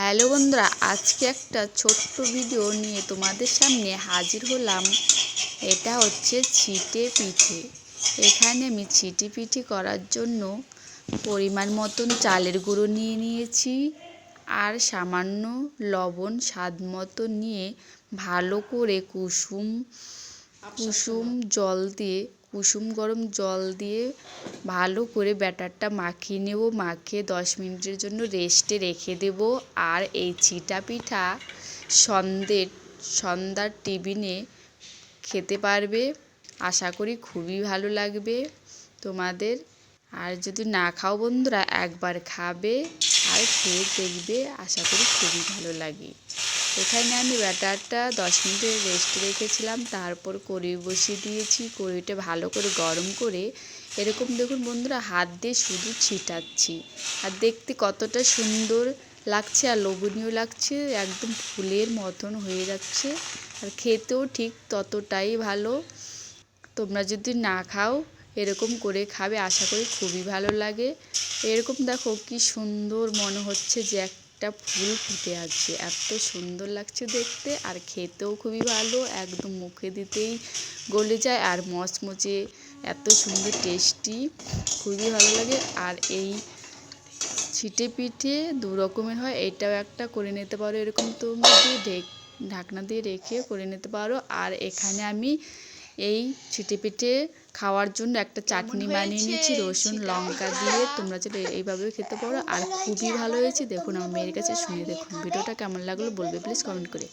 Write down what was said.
Hello বন্ধুরা, আজকে একটা ছোট্ট ভিডিও নিয়ে তোমাদের সামনে হাজির হলাম। এটা হচ্ছে ছিটে পিঠে। এখানে আমি ছিটে পিঠে করার জন্য পরিমাণ মতন চালের গুঁড়ো নিয়ে নিয়েছি আর সামান্য লবণ স্বাদ মতো নিয়ে ভালো করে কুসুম গরম জল দিয়ে ভালো করে ব্যাটারটা মাখিয়ে নেব। মাখিয়ে 10 মিনিটের জন্য রেস্টে রেখে দেব। আর এই ছিটা পিঠা সন্ধ্যার টিফিনে খেতে পারবে। আশা করি খুবই ভালো লাগবে তোমাদের। আর যদি না খাও বন্ধুরা, একবার খাবে আর খেয়ে দেখবে, আশা করি খুবই ভালো লাগে। এখানে আমি ব্যাটারটা 10 মিনিট রেস্টে রেখেছিলাম। তারপর কড়াই বসিয়ে দিয়েছি। কড়াইটা ভালো করে গরম করে এরকম দেখুন বন্ধুরা, হাত দিয়ে শুধু ছিটাচ্ছি। আর দেখতে কতটা সুন্দর লাগছে আর লোভনীয় লাগছে, একদম ফুলের মতন হয়ে যাচ্ছে। আর খেতেও ঠিক ততটাই ভালো। তোমরা যদি না খাও, এরকম করে খাবে, আশা করি খুবই ভালো লাগে। এরকম দেখো কি সুন্দর মনে হচ্ছে যে একটা ফুল ফুটে আছে, এত সুন্দর লাগছে দেখতে। আর খেতেও খুবই ভালো, একদম মুখে দিতেই গলে যায় আর মচমচে, এত সুন্দর টেস্টি, খুবই ভালো লাগে। আর এই ছিটে পিঠে দু রকমের হয়, এটাও একটা করে নিতে পারো এরকম তোমরা দিয়ে ঢাকনা দিয়ে রেখে করে নিতে পারো। আর এখানে আমি এই ছিটে পিঠে খাওয়ার জন্য একটা চাটনি বানিয়ে নিয়েছি রসুন লঙ্কা দিয়ে। তোমরা যদি এইভাবেও খেতে পারো। আর খুবই ভালো হয়েছে। দেখুন আমার মেয়ের কাছে শুনে দেখুন ভিডিওটা কেমন লাগলো বলবে প্লিজ কমেন্ট করে।